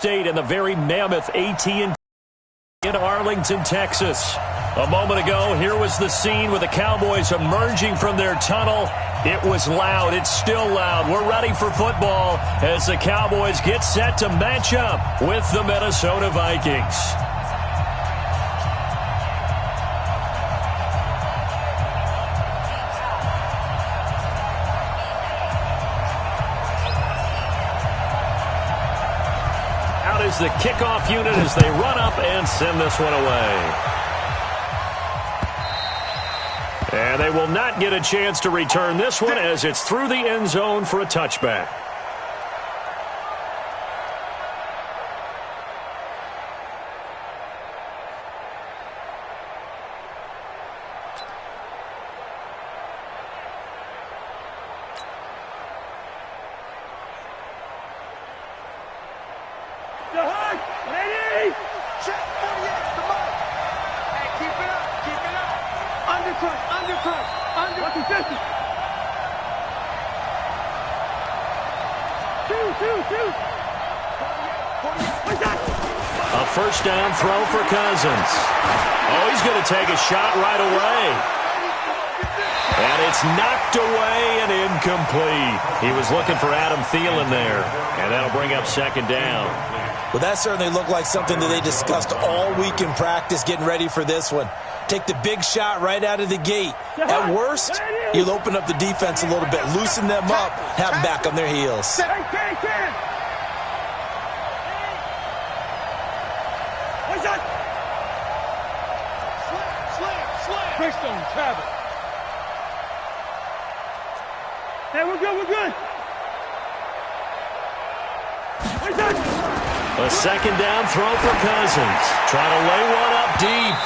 State and the very mammoth AT&T in Arlington, Texas. A moment ago, here was the scene with the Cowboys emerging from their tunnel. It was loud. It's still loud. We're ready for football as the Cowboys get set to match up with the Minnesota Vikings. Out is the kickoff unit as they run up and send this one away. And they will not get a chance to return this one as it's through the end zone for a touchback. A first down throw for Cousins. Oh, he's going to take a shot right away. And it's knocked away and incomplete. He was looking for Adam Thielen there. And that'll bring up second down. Well, that certainly looked like something that they discussed all week in practice getting ready for this one. Take the big shot right out of the gate. At worst, you'll open up the defense a little bit, loosen them up, have them back on their heels. Hey, we're good. A second down throw for Cousins. Trying to lay one up deep.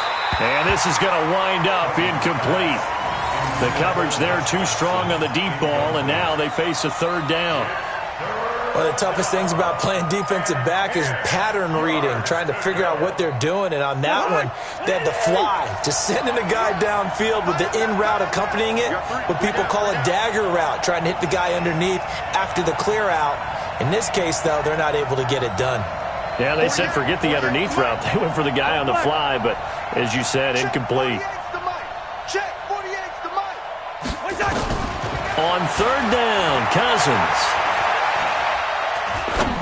And this is going to wind up incomplete. The coverage there too strong on the deep ball, and now they face a third down. One of the toughest things about playing defensive back is pattern reading, trying to figure out what they're doing. And on that one, they had the fly, just sending a guy downfield with the in route accompanying it, what people call a dagger route, trying to hit the guy underneath after the clear out. In this case, though, they're not able to get it done. Yeah, they said forget the underneath route. They went for the guy on the fly, but as you said, incomplete. On third down, Cousins.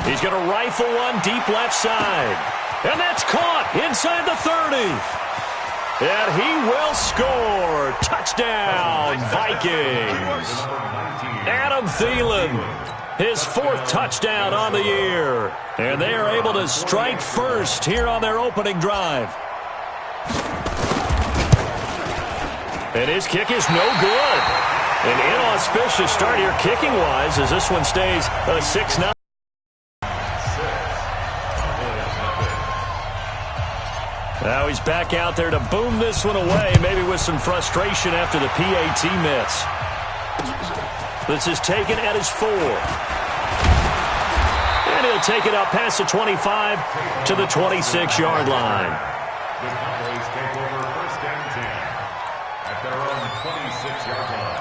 He's going to rifle one deep left side. And that's caught inside the 30. And he will score. Touchdown, Vikings. Adam Thielen, his fourth touchdown on the year. And they are able to strike first here on their opening drive. And his kick is no good. An inauspicious start here kicking-wise as this one stays a 6-9. Now he's back out there to boom this one away, maybe with some frustration after the PAT miss. This is taken at his 4. And he'll take it up past the 25 to the 26-yard line. The Cowboys take over first and 10 at their own 26-yard line.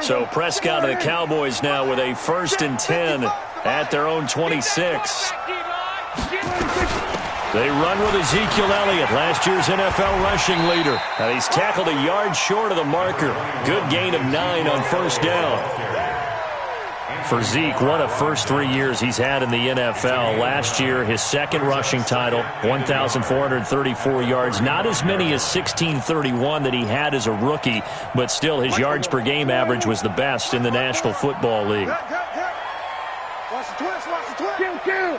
So Prescott and the Cowboys now with a 1st and 10 at their own 26. They run with Ezekiel Elliott, last year's NFL rushing leader. And he's tackled a yard short of the marker. Good gain of 9 on first down. For Zeke, what a first 3 years he's had in the NFL. Last year, his second rushing title, 1,434 yards. Not as many as 1,631 that he had as a rookie, but still his yards per game average was the best in the National Football League. Watch the twist, watch the twist. Kill.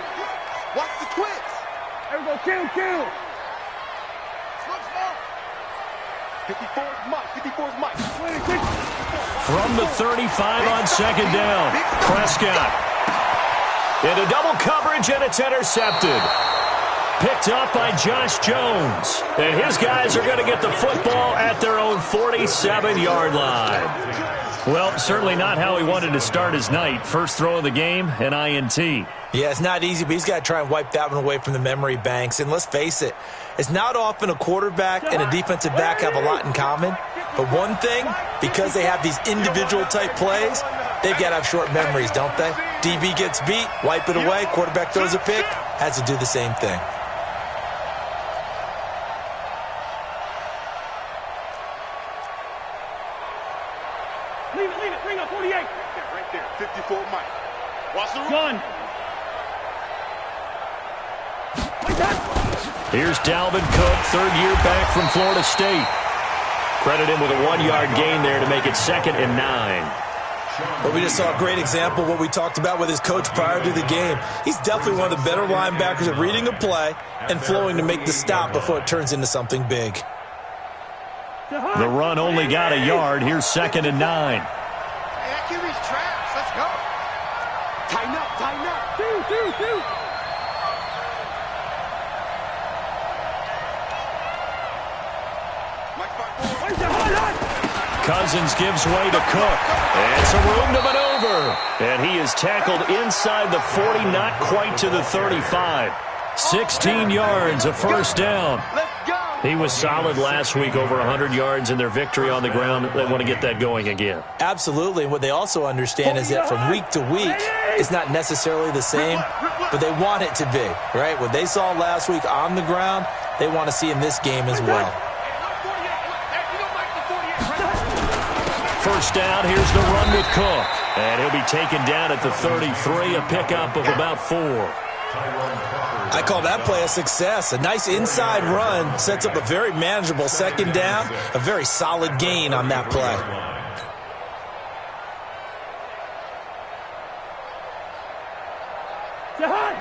Watch the twist. There we go, kill. Slow. 54's Mike. From the 35 on second down, Prescott into double coverage, and it's intercepted. picked up by Josh Jones. And his guys are going to get the football at their own 47-yard line. Well, certainly not how he wanted to start his night. First throw of the game, an INT. Yeah, it's not easy, but he's got to try and wipe that one away from the memory banks. And let's face it, it's not often a quarterback and a defensive back have a lot in common. But one thing, because they have these individual type plays, they've got to have short memories, don't they? DB gets beat, wipe it away, quarterback throws a pick, has to do the same thing. Leave it, bring up 48. Right there, 54 Mike. Watch the run. Here's Dalvin Cook, third year back from Florida State. Credit him with a 1-yard gain there to make it 2nd and 9. But we just saw a great example of what we talked about with his coach prior to the game. He's definitely one of the better linebackers at reading a play and flowing to make the stop before it turns into something big. The run only got a yard. Here's 2nd and 9. Hey, that QB's trash. Let's go. Tighten up, tighten up. Two. Cousins gives way to Cook. And some room to maneuver. And he is tackled inside the 40, not quite to the 35. 16 yards, a first down. Let's go. He was solid last week, over 100 yards in their victory on the ground. They want to get that going again. Absolutely. And what they also understand is that from week to week, it's not necessarily the same, but they want it to be, right? What they saw last week on the ground, they want to see in this game as well. First down, here's the run with Cook. And he'll be taken down at the 33, a pickup of about 4. I call that play a success. A nice inside run sets up a very manageable 2nd down, a very solid gain on that play.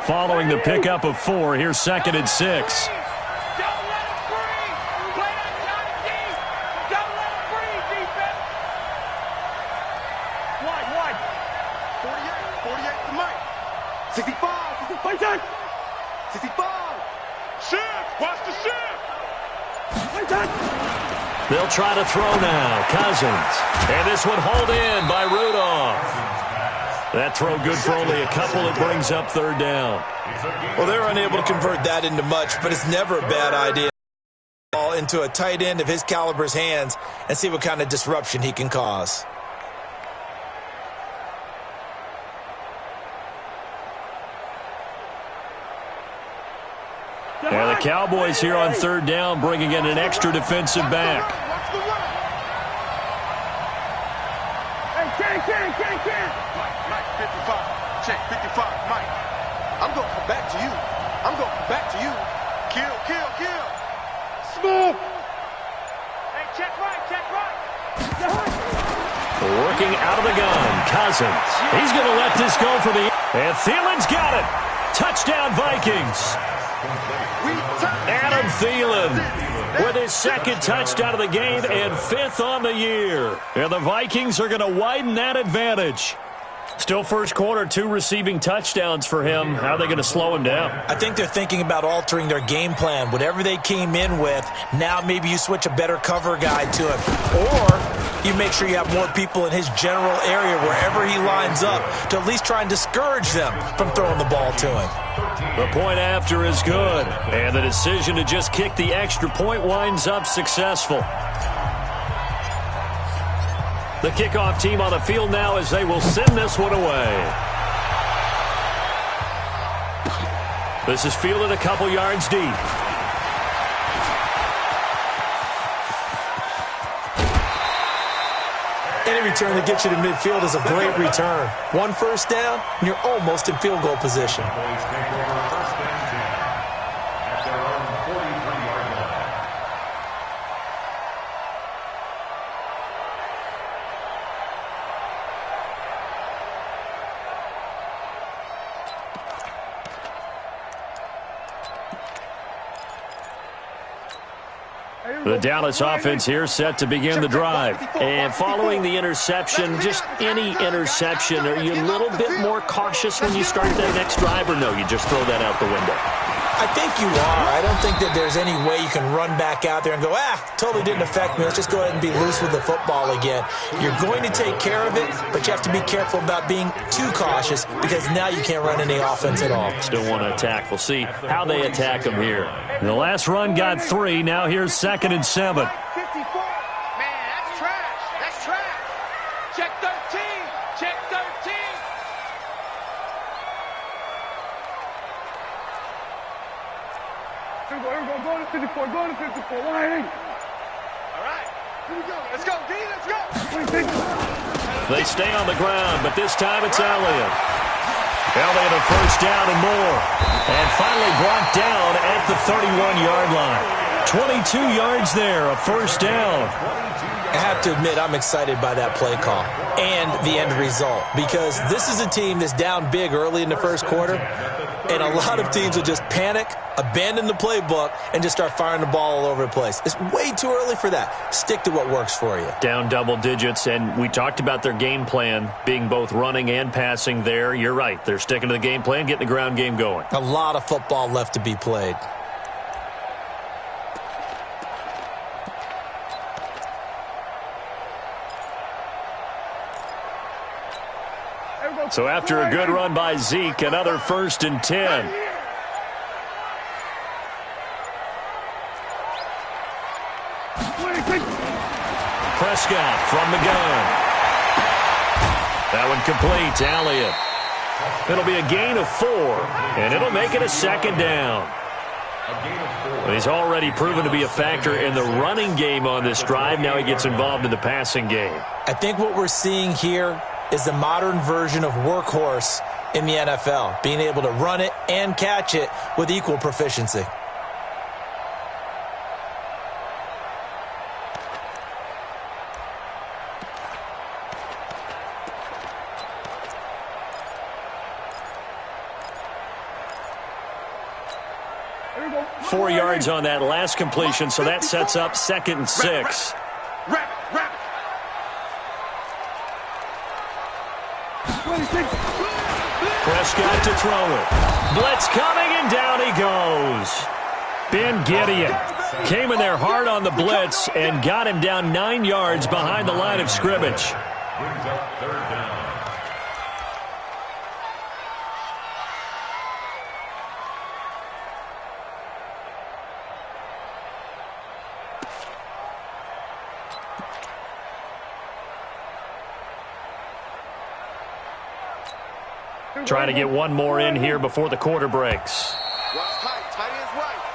Following the pickup of 4, here's 2nd and 6. They'll try to throw now. Cousins. And this one hauled in by Rudolph. That throw good for only a couple. It brings up 3rd down. Well, they're unable to convert that into much, but it's never a bad idea. Ball into a tight end of his caliber's hands and see what kind of disruption he can cause. And the Cowboys here on 3rd down, bringing in an extra defensive back. Hey, Mike, 55. Check, 55, Mike. I'm going to come back to you. Kill. Smooth. Hey, check right. Working out of the gun, Cousins. He's going to let this go for the... And Thielen's got it. Touchdown, Vikings. Adam Thielen with his 2nd touchdown of the game and 5th on the year. And the Vikings are going to widen that advantage. Still first quarter, 2 receiving touchdowns for him. How are they going to slow him down? I think they're thinking about altering their game plan. Whatever they came in with, now maybe you switch a better cover guy to him. Or you make sure you have more people in his general area wherever he lines up to at least try and discourage them from throwing the ball to him. The point after is good. And the decision to just kick the extra point winds up successful. The kickoff team on the field now as they will send this one away. This is fielded a couple yards deep. Any return that gets you to midfield is a great return. 1 first down, and you're almost in field goal position. The Dallas offense here set to begin the drive. And following the interception, just any interception, are you a little bit more cautious when you start that next drive, or no, you just throw that out the window? I think you are. I don't think that there's any way you can run back out there and go, totally didn't affect me. Let's just go ahead and be loose with the football again. You're going to take care of it, but you have to be careful about being too cautious because now you can't run any offense at all. Still want to attack. We'll see how they attack them here. The last run got 3. Now here's 2nd and 7. 54. Man, that's trash. That's trash. Check 13. Check 13. Here we go. Go to 54. Go to 54. Wide. All right. Here we go. Let's go, D. Let's go. They stay on the ground, but this time it's Elliott. Elliott a first down and more. And finally brought down at the 31-yard line. 22 yards there, a first down. I have to admit, I'm excited by that play call and the end result because this is a team that's down big early in the first quarter, and a lot of teams will just panic, abandon the playbook, and just start firing the ball all over the place. It's way too early for that. Stick to what works for you. Down double digits, and we talked about their game plan being both running and passing there. You're right. They're sticking to the game plan, getting the ground game going. A lot of football left to be played. So after a good run by Zeke, another 1st and 10. Prescott from the gun. That one complete to Elliott. It'll be a gain of 4, and it'll make it a 2nd down. He's already proven to be a factor in the running game on this drive. Now he gets involved in the passing game. I think what we're seeing here is the modern version of workhorse in the NFL, being able to run it and catch it with equal proficiency. Here we go. 4 yards on that last completion, so that sets up 2nd and 6. Wrap. Prescott to throw it. Blitz coming, and down he goes. Ben Gideon came in there hard on the blitz and got him down 9 yards behind the line of scrimmage. Brings up 3rd down. Trying to get one more in here before the quarter breaks.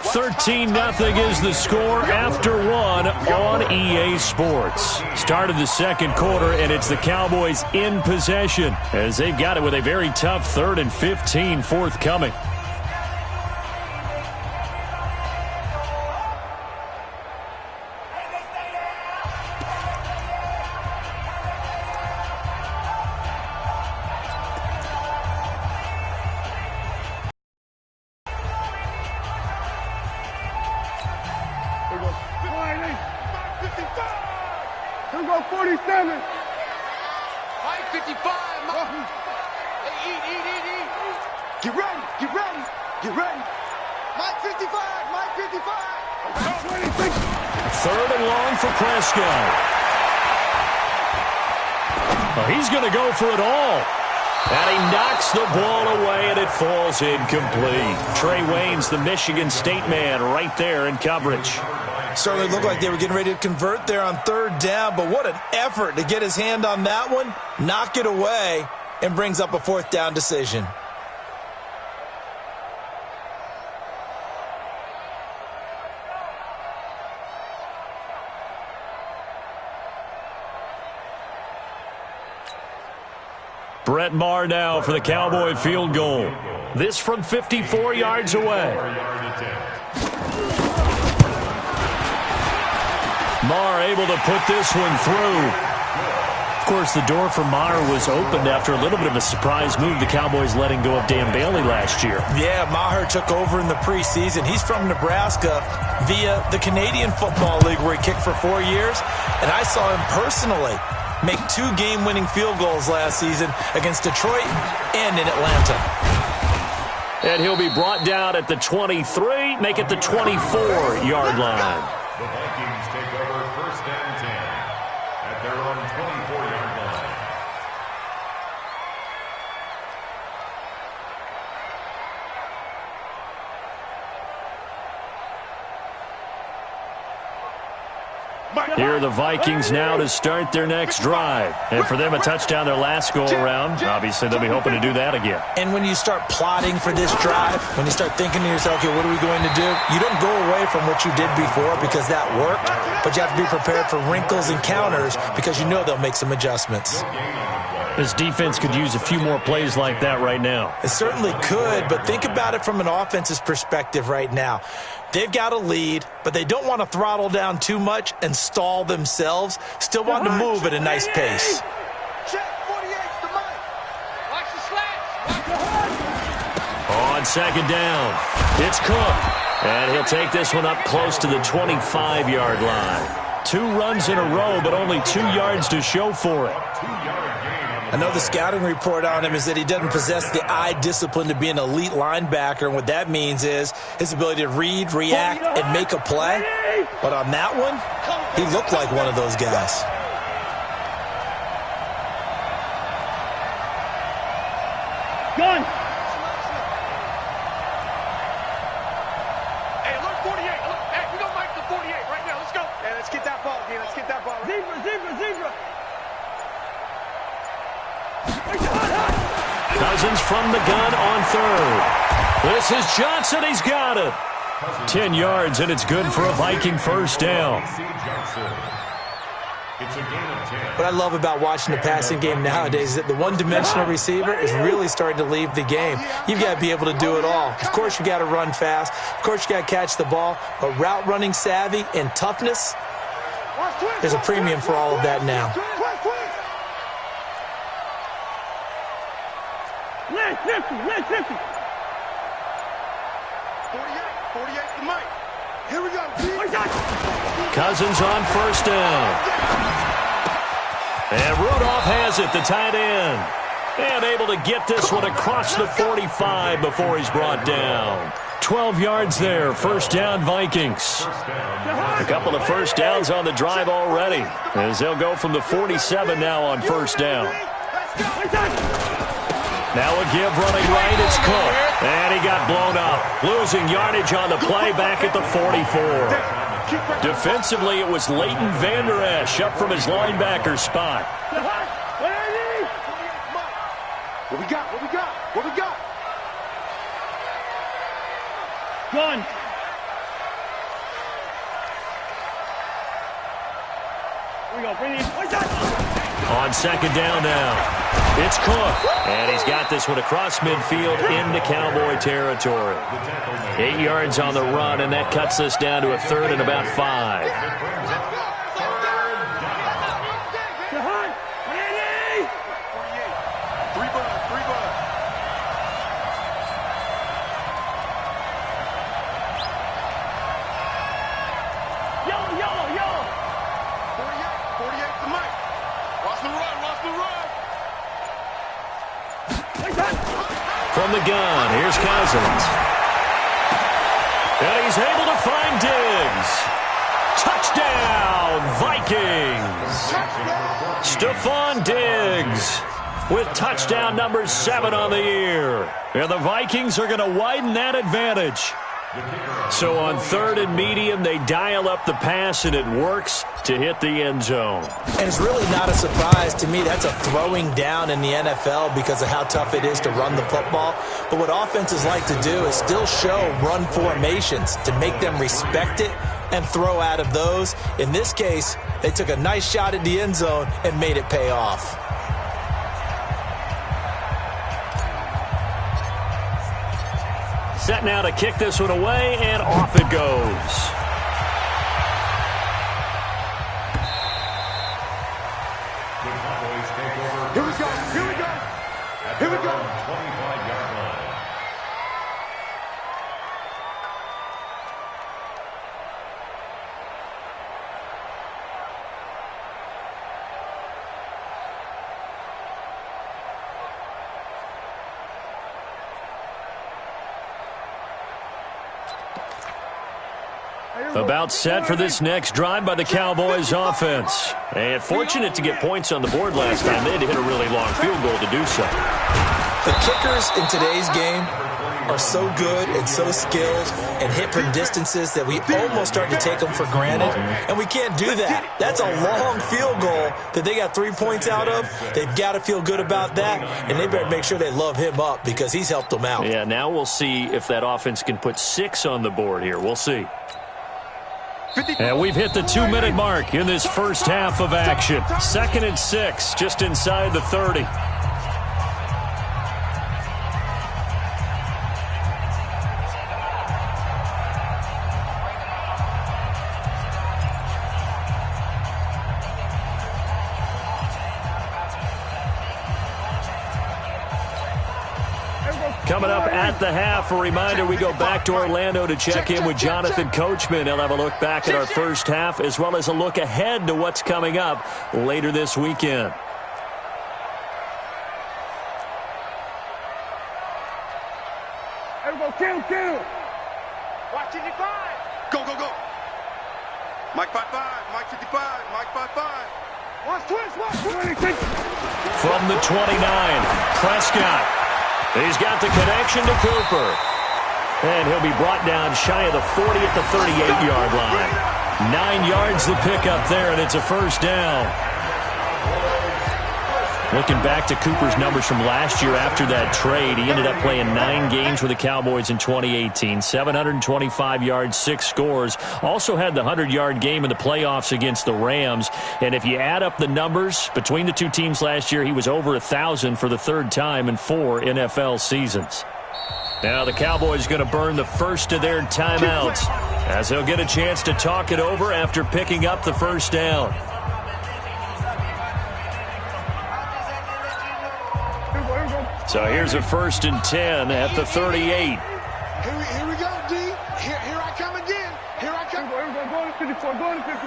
13-0 is the score after 1 on EA Sports. Started the 2nd quarter, and it's the Cowboys in possession as they've got it with a very tough 3rd and 15 forthcoming. Here we go, 47. Mike 55. Hey, eat. Get ready. Mike 55. Third and long for Prescott. Well, he's going to go for it all. And he knocks the ball away, and it falls incomplete. Trey Waynes, the Michigan State man, right there in coverage. Certainly looked like they were getting ready to convert there on 3rd down, but what an effort to get his hand on that one, knock it away, and brings up a 4th down decision. Brett Maher now for the Cowboy field goal. This from 54 yards away. Maher able to put this one through. Of course, the door for Maher was opened after a little bit of a surprise move. The Cowboys letting go of Dan Bailey last year. Yeah, Maher took over in the preseason. He's from Nebraska via the Canadian Football League where he kicked for 4 years. And I saw him personally make 2 game-winning field goals last season against Detroit and in Atlanta. And he'll be brought down at the 23, make it the 24-yard line. The Vikings take over first and 10 at their own 24-yard line. Here are the Vikings now to start their next drive. And for them, a touchdown their last go-around. Obviously, they'll be hoping to do that again. And when you start plotting for this drive, when you start thinking to yourself, okay, what are we going to do? You don't go away from what you did before because that worked, but you have to be prepared for wrinkles and counters because you know they'll make some adjustments. This defense could use a few more plays like that right now. It certainly could, but think about it from an offense's perspective right now. They've got a lead, but they don't want to throttle down too much and stall themselves. Still want to move at a nice pace. On second down, it's Cook. And he'll take this one up close to the 25-yard line. 2 runs in a row, but only 2 yards to show for it. I know the scouting report on him is that he doesn't possess the eye discipline to be an elite linebacker, and what that means is his ability to read, react, and make a play. But on that one, he looked like one of those guys. Gun! Hey, look, 48. Look, hey, we don't like the 48 right now. Let's go. Hey, let's get that ball again. Let's get that ball. Zebra, zebra, zebra. Cousins from the gun on third. This is Johnson. He's got it. 10 yards, and it's good for a Viking first down. What I love about watching the passing game nowadays is that the one-dimensional receiver is really starting to leave the game. You've got to be able to do it all. Of course, you got to run fast. Of course, you got to catch the ball. But route running savvy and toughness, there's a premium for all of that now. Let's 50. 48 to Mike. Here we go. Cousins on first down. And Rudolph has it, the tight end. And able to get this one across the 45 before he's brought down. 12 yards there, first down Vikings. A couple of first downs on the drive already, as they'll go from the 47 now on first down. Now a give running right, it's Cook. And he got blown up. Losing yardage on the play back at the 44. Defensively, it was Leighton Vander Esch up from his linebacker spot. What we got? Gun. Here we go. Bring it. On second down now. It's Cook, and he's got this one across midfield into Cowboy territory. 8 yards on the run, and that cuts us down to a third and about 5. From the gun, here's Cousins. And he's able to find Diggs. Touchdown, Vikings. Stephon Diggs with touchdown number 7 on the year. And the Vikings are going to widen that advantage. So on third and medium, they dial up the pass, and it works to hit the end zone. And it's really not a surprise to me. That's a throwing down in the NFL because of how tough it is to run the football. But what offenses like to do is still show run formations to make them respect it and throw out of those. In this case, they took a nice shot at the end zone and made it pay off. Set now to kick this one away, and off it goes. Here we go. 25-yard line. About set for this next drive by the Cowboys offense. And fortunate to get points on the board last time. They had to hit a really long field goal to do so. The kickers in today's game are so good and so skilled and hit from distances that we almost start to take them for granted. And we can't do that. That's a long field goal that they got 3 points out of. They've got to feel good about that, and they better make sure they love him up because he's helped them out. Yeah, now we'll see if that offense can put 6 on the board here. We'll see. And we've hit the 2-minute mark in this first half of action. 2nd and 6, just inside the 30. Coming up at the half, a reminder, we go back to Orlando to check in with Jonathan Coachman. He'll have a look back at our first half as well as a look ahead to what's coming up later this weekend. Kill. Watch it, 5. Go. Mike 5-5, Mike 55, Mike 5-5. Watch twist. From the 29, Prescott. He's got the connection to Cooper. And he'll be brought down shy of the 40 at the 38-yard line. 9 yards the pickup there, and it's a first down. Looking back to Cooper's numbers from last year after that trade, he ended up playing 9 games with the Cowboys in 2018. 725 yards, 6 scores. Also had the 100-yard game in the playoffs against the Rams. And if you add up the numbers between the two teams last year, he was over 1,000 for the 3rd time in 4 NFL seasons. Now the Cowboys going to burn the first of their timeouts as they'll get a chance to talk it over after picking up the first down. So here's a 1st and 10 at the 38. Here we go, D. Here I come again. Here I come. Go to 54. Mike 55.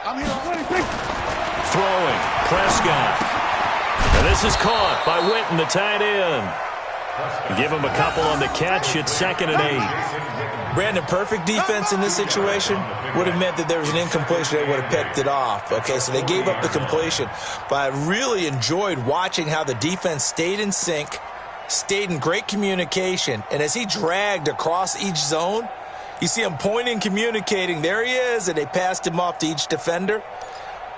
I'm here. 26. Throwing. Prescott. And this is caught by Witten, the tight end. Give him a couple on the catch. It's 2nd and 8. Brandon, perfect defense in this situation would have meant that there was an incompletion. They would have picked it off. Okay, so they gave up the completion. But I really enjoyed watching how the defense stayed in sync, stayed in great communication, and as he dragged across each zone, you see him pointing, communicating. There he is, and they passed him off to each defender.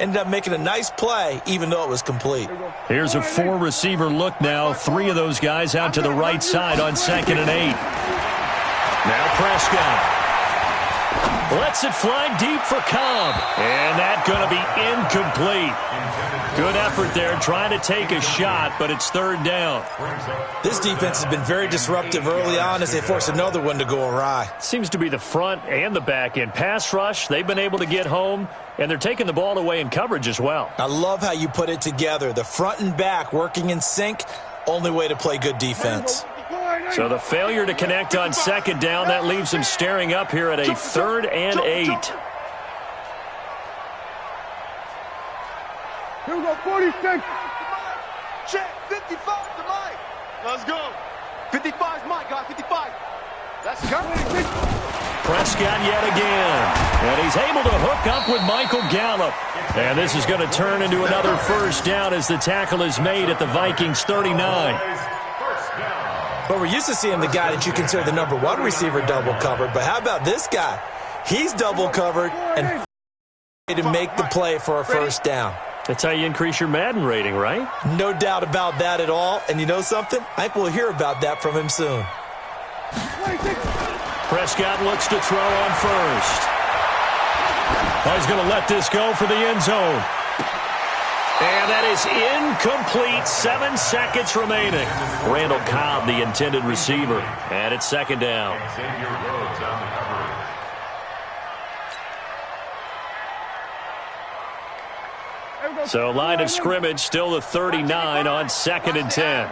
Ended up making a nice play, even though it was complete. Here's a 4-receiver look now. 3 of those guys out to the right side on 2nd and 8. Now Prescott lets it fly deep for Cobb. And that's going to be incomplete. Good effort there trying to take a shot, but it's 3rd down. This defense has been very disruptive early on as they force another one to go awry. Seems to be the front and the back end. Pass rush, they've been able to get home, and they're taking the ball away in coverage as well. I love how you put it together. The front and back working in sync, only way to play good defense. So the failure to connect on 2nd down, that leaves them staring up here at a 3rd and 8. Here we go, 46. Check, 55 to Mike. Let's go. 55 is Mike, guys, 55. Let's go. Prescott yet again. And he's able to hook up with Michael Gallup. And this is going to turn into another 1st down as the tackle is made at the Vikings 39. But we're used to seeing the guy that you consider the number 1 receiver double covered. But how about this guy? He's double covered and to make the play for a 1st down. That's how you increase your Madden rating, right? No doubt about that at all. And you know something? I think we'll hear about that from him soon. Prescott looks to throw on 1st. He's going to let this go for the end zone. And that is incomplete. 7 seconds remaining. Randall Cobb, the intended receiver. And it's 2nd down. So line of scrimmage still the 39 on 2nd and 10.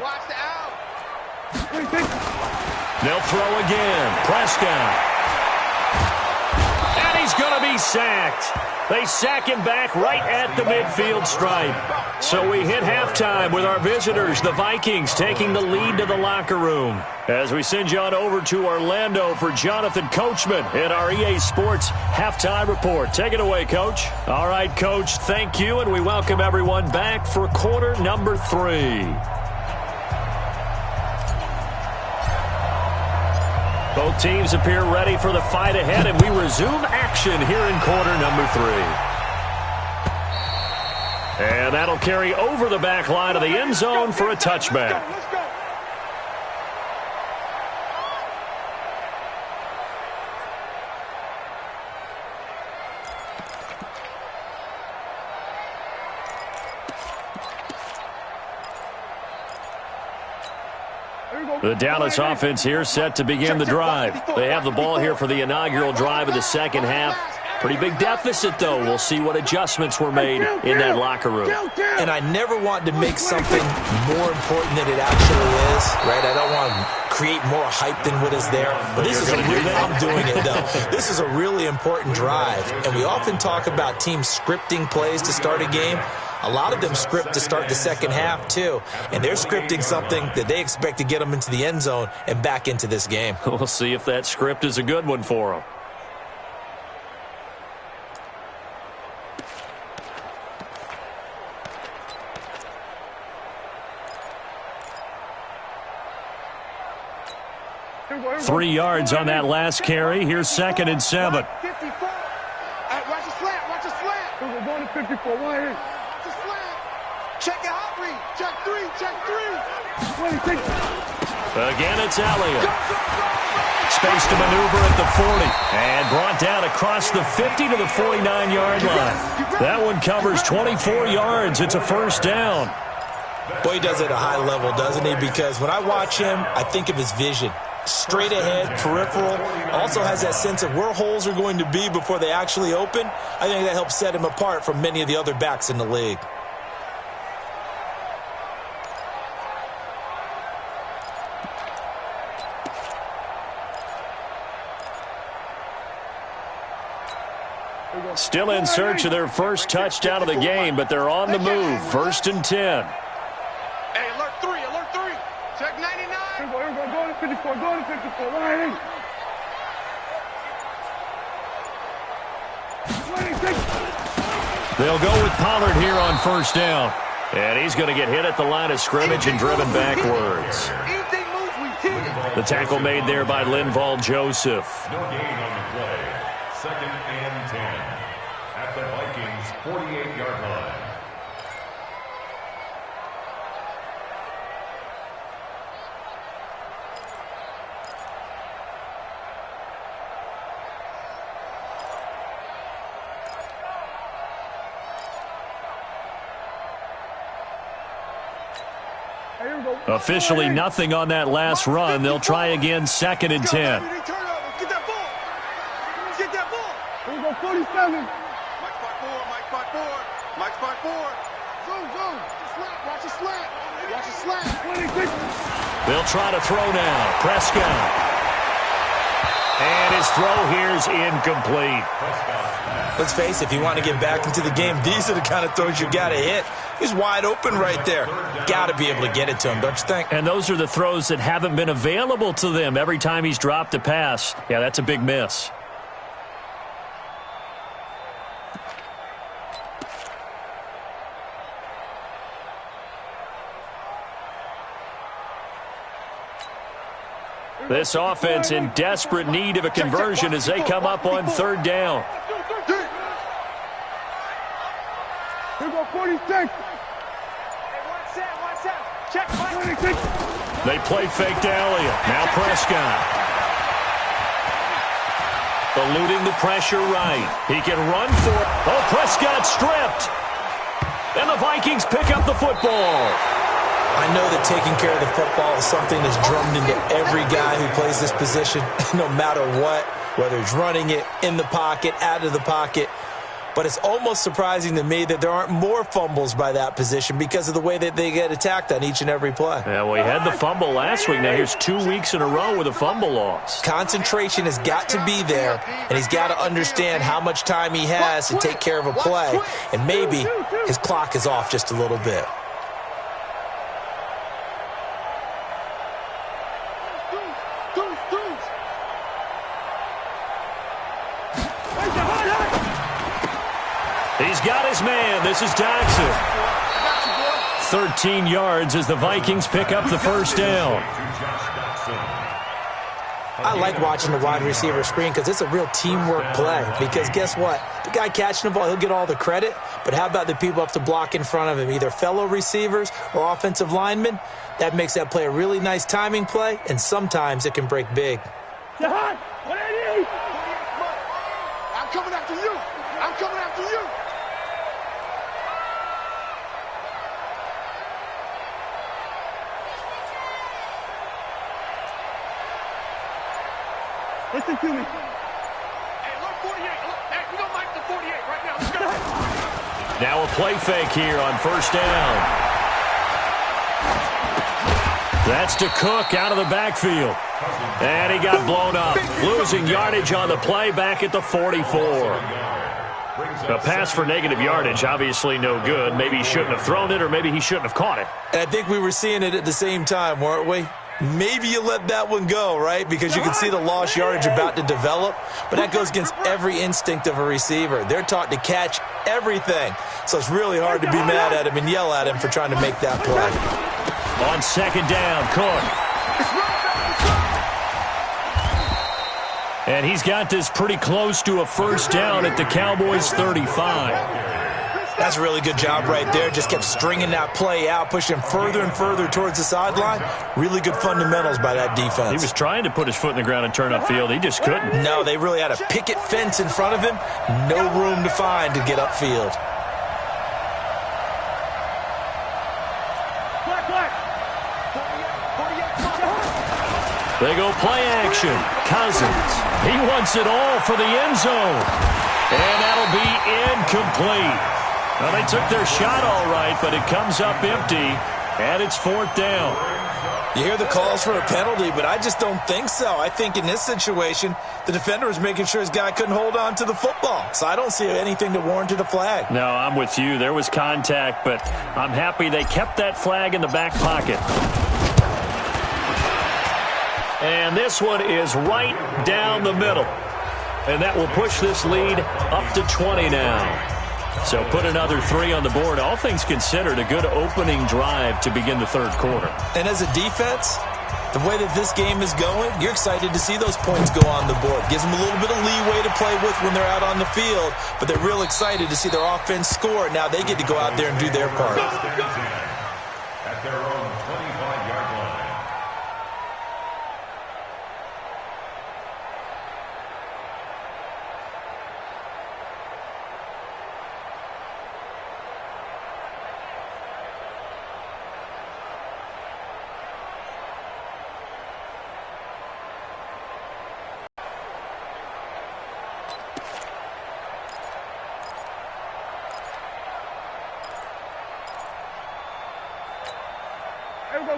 They'll throw again. Prescott. And he's going to be he's sacked. They sack him back right at the midfield stripe. So we hit halftime with our visitors, the Vikings, taking the lead to the locker room. As we send you on over to Orlando for Jonathan Coachman in our EA Sports Halftime Report. Take it away, Coach. All right, Coach, thank you, and we welcome everyone back for quarter number 3. Both teams appear ready for the fight ahead, and we resume action here in quarter number 3. And that'll carry over the back line of the end zone for a touchback. The Dallas offense here set to begin the drive. They have the ball here for the inaugural drive of the second half. Pretty big deficit, though. We'll see what adjustments were made in that locker room. And I never want to make something more important than it actually is, right? I don't want to create more hype than what is there. But this is a really, I'm doing it, though. This is a really important drive. And we often talk about teams scripting plays to start a game. A lot of them script to start the second half, too. And they're scripting something that they expect to get them into the end zone and back into this game. We'll see if that script is a good one for them. Three yards on that last carry. Here's 2nd and 7. Watch the slant. Watch the slant. We're going to 54. Watch the slant. Check it out, read. Check 3. Check 3. Again, it's Elliott. Space to maneuver at the 40. And brought down across the 50 to the 49-yard line. That one covers 24 yards. It's a first down. Boy, he does it at a high level, doesn't he? Because when I watch him, I think of his vision. Straight ahead, peripheral, also has that sense of where holes are going to be before they actually open. I think that helps set him apart from many of the other backs in the league. Still in search of their first touchdown of the game, but they're on the move. 1st and 10. Hey, alert 3. Check 99. Go to 54. They'll go with Pollard here on first down. And he's going to get hit at the line of scrimmage and driven backwards. The tackle made there by Linval Joseph. No gain on the play. 2nd and 10 at the Vikings' 48-yard line. Officially nothing on that last run. They'll try again 2nd and 10. Get that ball. Get that ball. Here we go, 47. Mike 5-4. Zoom. Watch the slant. They'll try to throw now. Prescott. And his throw here's incomplete. Let's face it, if you want to get back into the game, these are the kind of throws you got to hit. He's wide open right there. Got to be able to get it to him, don't you think? And those are the throws that haven't been available to them every time he's dropped a pass. Yeah, that's a big miss. This offense in desperate need of a conversion as they come up on 3rd down. Here we go, 46. Check 26. They play fake to Elliott. Now Prescott. Eluding the pressure right. He can run for it. Oh, Prescott stripped. And the Vikings pick up the football. I know that taking care of the football is something that's drummed into every guy who plays this position, no matter what, whether he's running it, in the pocket, out of the pocket. but it's almost surprising to me that there aren't more fumbles by that position because of the way that they get attacked on each and every play. Yeah, well, he had the fumble last week. Now here's 2 weeks in a row with a fumble loss. Concentration has got to be there, and he's got to understand how much time he has to take care of a play, and maybe his clock is off just a little bit. He's got his man. This is Jackson. 13 yards as the Vikings pick up the first down. I like watching the wide receiver screen because it's a real teamwork play. Because guess what? The guy catching the ball, he'll get all the credit. But how about the people up to block in front of him, either fellow receivers or offensive linemen? That makes that play a really nice timing play, and sometimes it can break big. I'm coming after you. I'm coming after you. Listen to me. Hey, look, 48. Look, hey, we don't like the 48 right now. Let's go. Now a play fake here on first down. That's to Cook out of the backfield. And he got blown up. Losing yardage on the play back at the 44. A pass for negative yardage, obviously no good. Maybe he shouldn't have thrown it, or maybe he shouldn't have caught it. And I think we were seeing it at the same time, weren't we? Maybe you let that one go, right? Because you can see the lost yardage about to develop. But that goes against every instinct of a receiver. They're taught to catch everything. So it's really hard to be mad at him and yell at him for trying to make that play. On second down, Cook. And he's got this pretty close to a first down at the Cowboys' 35. That's a really good job right there. Just kept stringing that play out, pushing him further and further towards the sideline. Really good fundamentals by that defense. He was trying to put his foot in the ground and turn upfield. He just couldn't. No, they really had a picket fence in front of him. No room to find to get upfield. They go play action. Cousins. He wants it all for the end zone. And that'll be incomplete. Well, they took their shot all right, but it comes up empty, and it's fourth down. You hear the calls for a penalty, but I just don't think so. I think in this situation, the defender was making sure his guy couldn't hold on to the football. So I don't see anything that warranted a flag. No, I'm with you. There was contact, but I'm happy they kept that flag in the back pocket. And this one is right down the middle. And that will push this lead up to 20 now. So put another 3 on the board. All things considered, a good opening drive to begin the third quarter. And as a defense, the way that this game is going, you're excited to see those points go on the board. Gives them a little bit of leeway to play with when they're out on the field, but they're real excited to see their offense score. Now they get to go out there and do their part. At their own 25-yard line.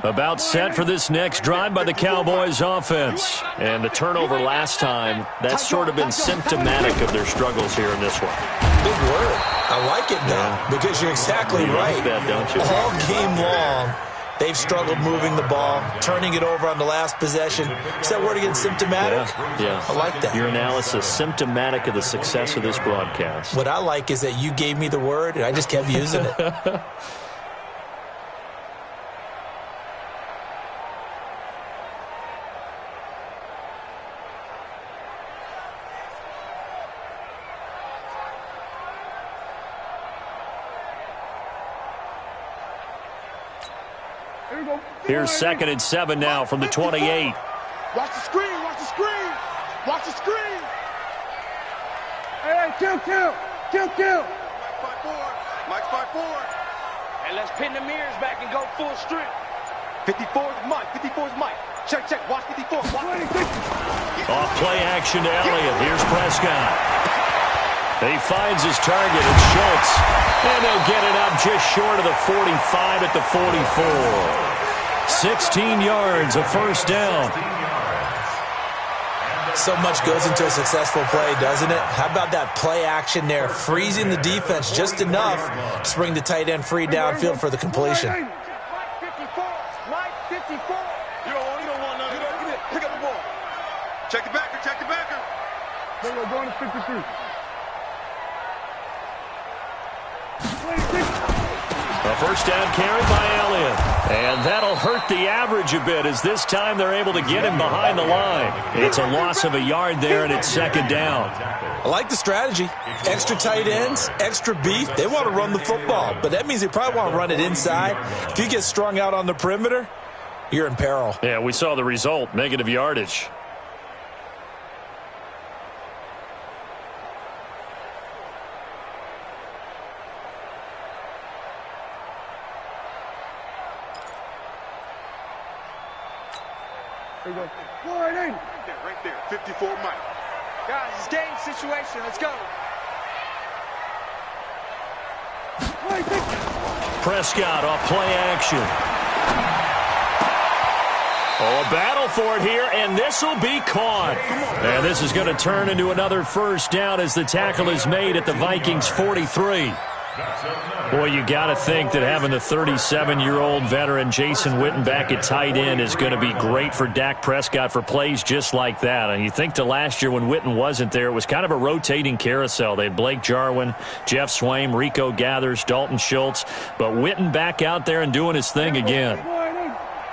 About set for this next drive by the Cowboys offense. And the turnover last time, that's sort of been symptomatic of their struggles here in this one. Big word. I like it now because you're exactly right. Like that, don't you? All game long, they've struggled moving the ball, turning it over on the last possession. Is that word again, symptomatic? Yeah. I like that. Your analysis, symptomatic of the success of this broadcast. What I like is that you gave me the word, and I just kept using it. Here's 2nd and 7 now from the 28. Watch the screen, watch the screen, watch the screen. Hey, kill. Mike's 5-4. And let's pin the mirrors back and go full strength. 54's Mike. Check, watch 54. Watch 26. Off play action to Elliott. Here's Prescott. He finds his target, it's Schultz. And they'll get it up just short of the 45 at the 44. 16 yards, a first down. So much goes into a successful play, doesn't it? How about that play action there, freezing the defense just enough to bring the tight end free downfield for the completion. Mike 54. Mike 54. You don't want nothing. Get it. Pick up the ball. Check the backer. Check the backer. We're going to 53. A first down carry by Elliott. And that'll hurt the average a bit as this time they're able to get him behind the line. It's a loss of a yard there, and it's second down. I like the strategy. Extra tight ends, extra beef. They want to run the football, but that means they probably want to run it inside. If you get strung out on the perimeter, you're in peril. Yeah, we saw the result, negative yardage. There you go. Right there. 54 Mike. Guys, it's game situation. Let's go. Prescott off play action. Oh, a battle for it here, and this will be caught. And this is going to turn into another first down as the tackle is made at the Vikings 43. Boy, you got to think that having the 37-year-old veteran Jason Witten back at tight end is going to be great for Dak Prescott for plays just like that. And you think to last year when Witten wasn't there, it was kind of a rotating carousel. They had Blake Jarwin, Jeff Swaim, Rico Gathers, Dalton Schultz. But Witten back out there and doing his thing again.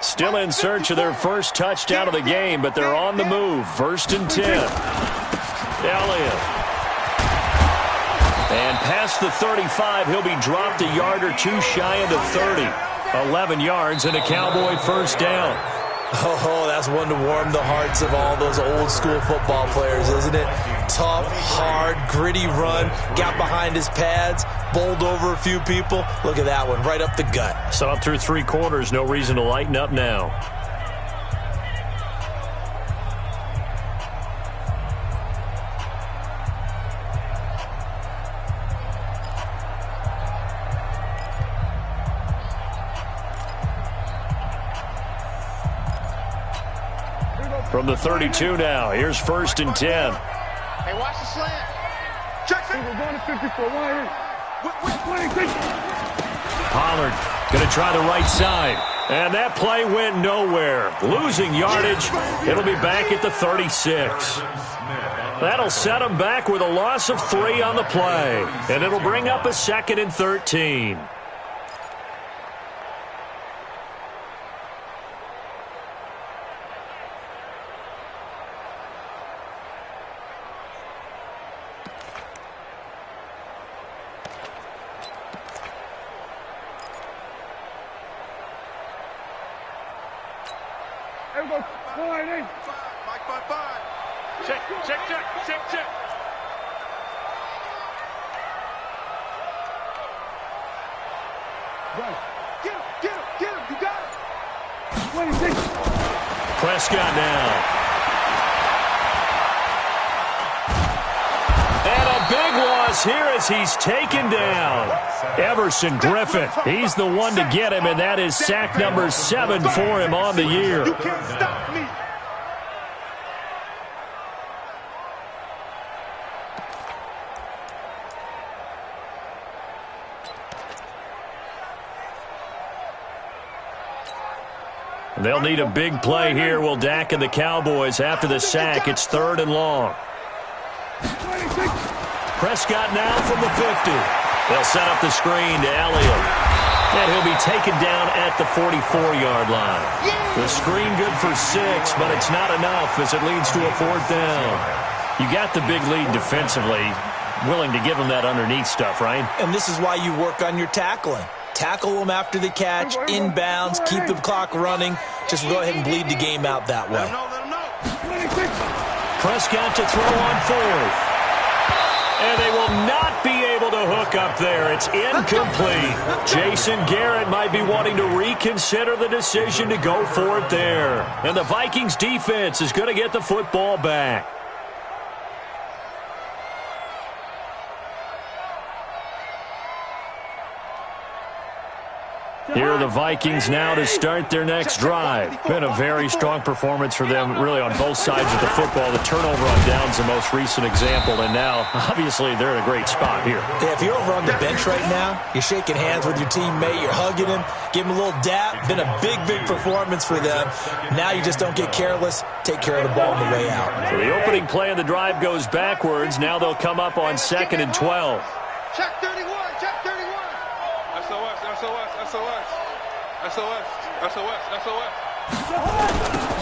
Still in search of their first touchdown of the game, but they're on the move. 1st and 10. Elliott. And past the 35, he'll be dropped a yard or two shy of the 30. 11 yards and a Cowboy first down. Oh, that's one to warm the hearts of all those old school football players, isn't it? Tough, hard, gritty run, got behind his pads, bowled over a few people. Look at that one, right up the gut. Saw it through 3 quarters, no reason to lighten up now. From the 32 now, here's 1st and 10. Hey, watch the slant. Check it. We're going to 54. Pollard going to try the right side. And that play went nowhere. Losing yardage. It'll be back at the 36. That'll set him back with a loss of 3 on the play. And it'll bring up a 2nd and 13. Check. Get him. You got it. 26. Prescott now. And a big loss here as he's taken down. Everson Griffin, he's the one to get him, and that is sack number 7 for him on the year. You can't stop me. They'll need a big play here, will Dak and the Cowboys. After the sack, it's 3rd and long. Prescott now from the 50. They'll set up the screen to Elliott. And he'll be taken down at the 44-yard line. The screen good for 6, but it's not enough as it leads to a 4th down. You got the big lead defensively. Willing to give them that underneath stuff, right? And this is why you work on your tackling. Tackle them after the catch, inbounds, keep the clock running. Just go ahead and bleed the game out that way. Prescott to throw on 4th. And they will not be able to hook up there. It's incomplete. Jason Garrett might be wanting to reconsider the decision to go for it there. And the Vikings defense is going to get the football back. Here are the Vikings now to start their next drive. Been a very strong performance for them, really, on both sides of the football. The turnover on downs, the most recent example, and now, obviously, they're in a great spot here. Yeah, if you're over on the bench right now, you're shaking hands with your teammate, you're hugging him, give him a little dap. Been a big, big performance for them. Now you just don't get careless. Take care of the ball on the way out. So the opening play of the drive goes backwards. Now they'll come up on 2nd and 12. Check 31, check 31. SOS, SOS, SOS. SOS, SOS, SOS.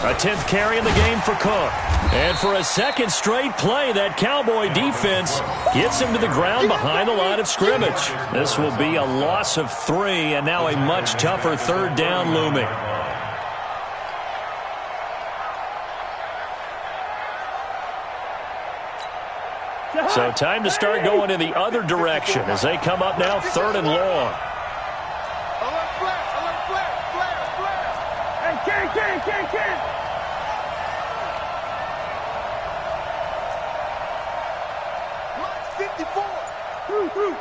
A 10th carry in the game for Cook. And for a second straight play, that Cowboy defense gets him to the ground behind the line of scrimmage. This will be a loss of 3, and now a much tougher 3rd down looming. So time to start going in the other direction as they come up now 3rd and long. Alert flare, flare. Hey, Ken. Mike's 54. Through. 54.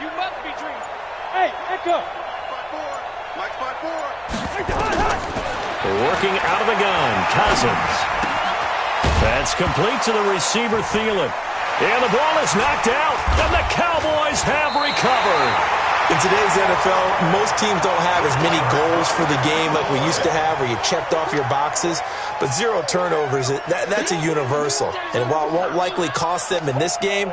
You must be dreaming. Hey, Echo. 5-4. Mike's 5-4. They're working out of the gun. Cousins. That's complete to the receiver, Thielen. And the ball is knocked out, and the Cowboys have recovered. In today's NFL, most teams don't have as many goals for the game like we used to have where you checked off your boxes. But 0 turnovers, that's a universal. And while it won't likely cost them in this game,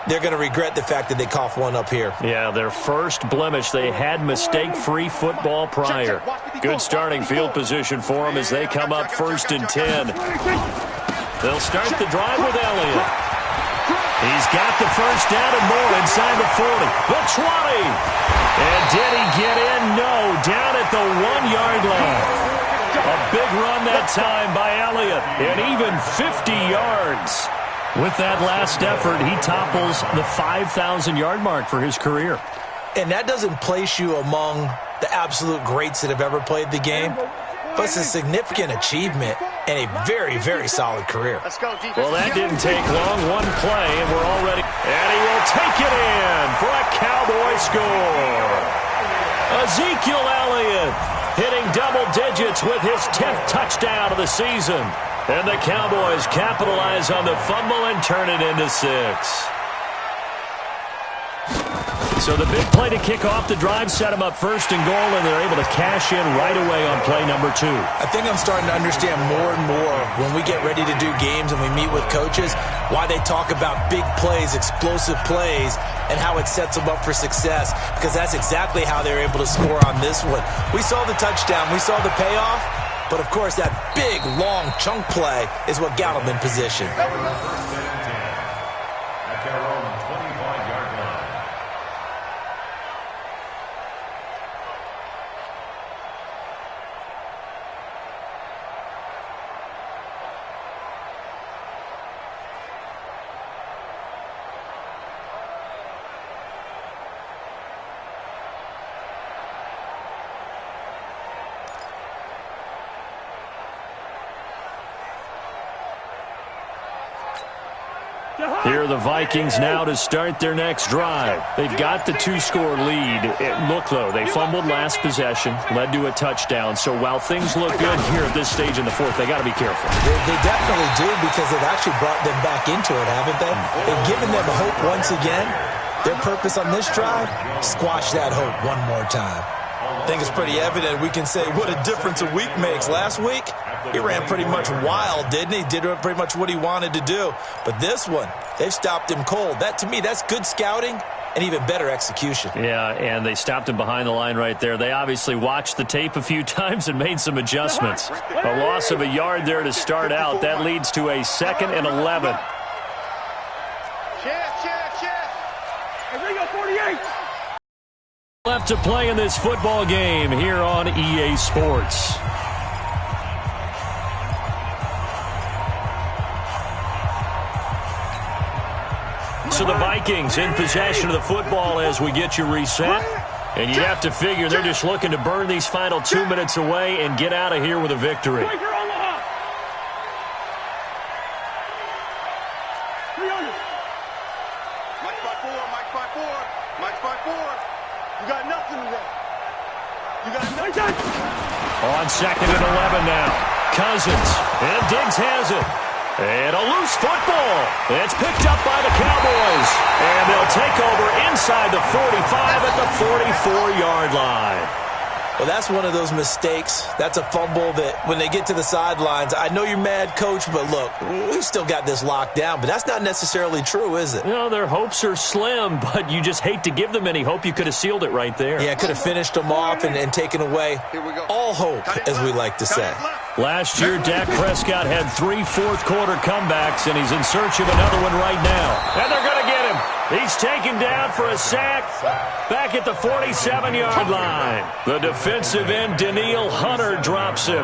they're going to regret the fact that they coughed one up here. Yeah, their first blemish. They had mistake-free football prior. Good starting field position for them as they come up 1st and 10. They'll start the drive with Elliott. He's got the first down and more inside the 40, the 20. And did he get in? No, down at the 1-yard line. A big run that time by Elliott, and even 50 yards. With that last effort, he topples the 5,000-yard mark for his career. And that doesn't place you among the absolute greats that have ever played the game, but it's a significant achievement and a very, very solid career. Well, that didn't take long. One play, and we're already... And he will take it in for a Cowboy score. Ezekiel Elliott hitting double digits with his 10th touchdown of the season. And the Cowboys capitalize on the fumble and turn it into 6. So the big play to kick off the drive set them up 1st and goal, and they're able to cash in right away on play number 2. I think I'm starting to understand more and more when we get ready to do games and we meet with coaches why they talk about big plays, explosive plays, and how it sets them up for success, because that's exactly how they're able to score on this one. We saw the touchdown. We saw the payoff. But, of course, that big, long chunk play is what got them in position. At their own 25-yard line. Here are the Vikings now to start their next drive. They've got the 2-score lead. Look, though, they fumbled last possession, led to a touchdown. So while things look good here at this stage in the 4th, they got to be careful. They definitely do, because they've actually brought them back into it, haven't they? They've given them hope once again. Their purpose on this drive, squash that hope one more time. I think it's pretty evident we can say what a difference a week makes. Last week, he ran pretty much wild, didn't he? Did pretty much what he wanted to do. But this one, they've stopped him cold. That, to me, that's good scouting and even better execution. Yeah, and they stopped him behind the line right there. They obviously watched the tape a few times and made some adjustments. A loss of a yard there to start out. That leads to a 2nd and 11. Check. Hey, Ringo, 48. Left to play in this football game here on EA Sports. So the Vikings in possession of the football as we get you reset. And you'd have to figure they're just looking to burn these final 2 minutes away and get out of here with a victory. Mike 5-4. You got nothing to run. On 2nd and 11 now. Cousins. And Diggs has it. And a loose football. It's picked up by the Cowboys. And they'll take over inside the 45 at the 44-yard line. Well, that's one of those mistakes. That's a fumble that when they get to the sidelines, I know you're mad, Coach, but look, we still got this locked down. But that's not necessarily true, is it? You know, their hopes are slim, but you just hate to give them any hope. You could have sealed it right there. Yeah, could have finished them off and taken away all hope, as we like to say. Last year, Dak Prescott had 3 fourth-quarter comebacks, and he's in search of another one right now. And they're going to get him. He's taken down for a sack back at the 47-yard line. The defensive end, Danielle Hunter, drops him.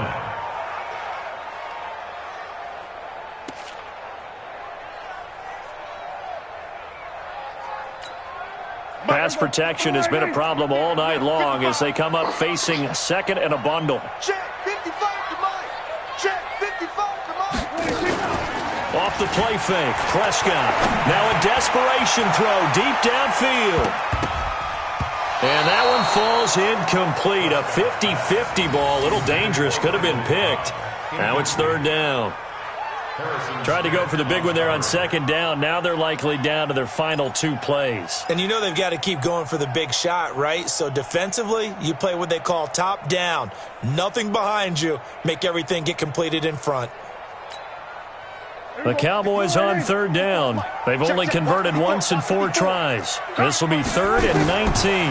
Pass protection has been a problem all night long as they come up facing 2nd and a bundle. Check 55 to Mike. Check 55 to Mike. Off the play fake, Prescott. Now a desperation throw deep downfield. And that one falls incomplete. A 50-50 ball, a little dangerous, could have been picked. Now it's 3rd down. Tried to go for the big one there on 2nd down. Now they're likely down to their final 2 plays. And you know they've got to keep going for the big shot, right? So defensively, you play what they call top down. Nothing behind you. Make everything get completed in front. The Cowboys on 3rd down. They've only converted once in 4 tries. This will be 3rd and 19.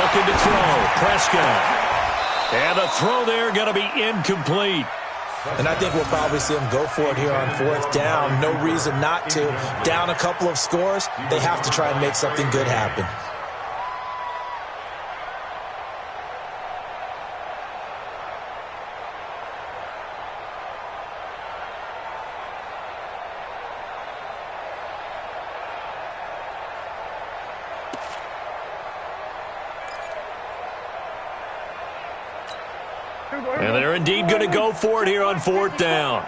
Looking to throw. Prescott. And the throw there going to be incomplete. And I think we'll probably see them go for it here on 4th down. No reason not to. Down a couple of scores, they have to try and make something good happen. And they're indeed going to go for it here on 4th down.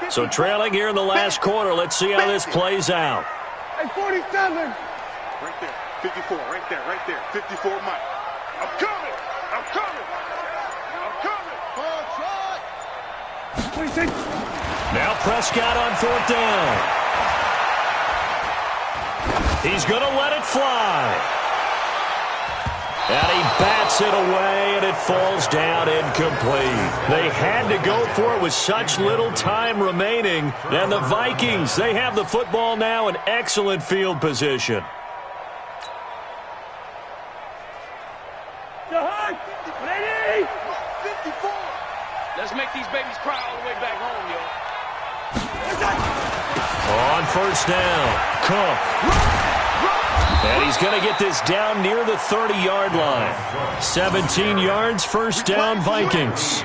So trailing here in the last quarter. Let's see how this plays out. Hey, 47. Right there. 54. Right there. Right there. 54, Mike. I'm coming. I'm coming. I'm coming. Hard shot. 26. Now Prescott on 4th down. He's going to let it fly. And he bats it away, and it falls down incomplete. They had to go for it with such little time remaining. And the Vikings, they have the football now in excellent field position. Ready? 54. Let's make these babies cry all the way back home, yo. On 1st down, Cook. And he's going to get this down near the 30-yard line. 17 yards, 1st down, Vikings.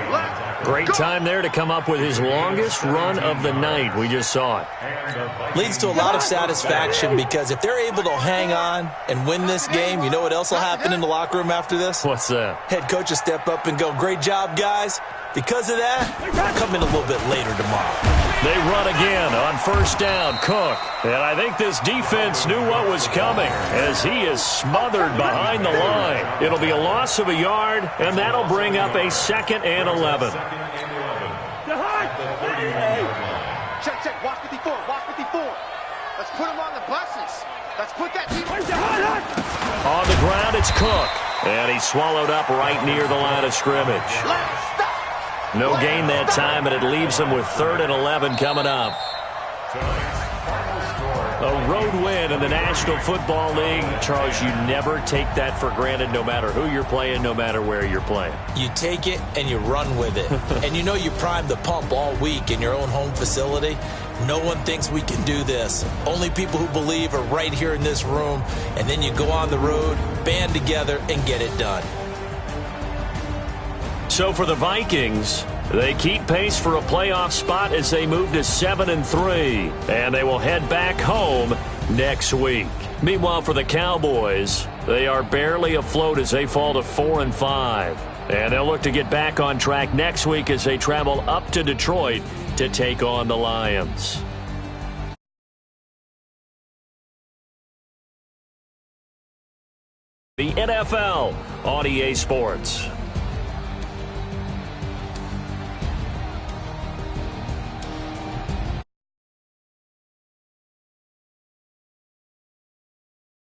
Great time there to come up with his longest run of the night. We just saw it. Leads to a lot of satisfaction because if they're able to hang on and win this game, you know what else will happen in the locker room after this? What's that? Head coach will step up and go, great job, guys. Because of that, come in a little bit later tomorrow. They run again on 1st down, Cook. And I think this defense knew what was coming as he is smothered behind the line. It'll be a loss of a yard, and that'll bring up a 2nd and 11. Check, check. Watch 54. Watch 54. Let's put him on the buses. Let's put that team. On the ground, it's Cook. And he's swallowed up right near the line of scrimmage. No gain that time, and it leaves them with 3rd and 11 coming up. A road win in the National Football League. Charles, you never take that for granted no matter who you're playing, no matter where you're playing. You take it and you run with it. And you know you primed the pump all week in your own home facility. No one thinks we can do this. Only people who believe are right here in this room. And then you go on the road, band together, and get it done. So for the Vikings, they keep pace for a playoff spot as they move to 7-3, and they will head back home next week. Meanwhile, for the Cowboys, they are barely afloat as they fall to 4-5, and they'll look to get back on track next week as they travel up to Detroit to take on the Lions. The NFL on EA Sports.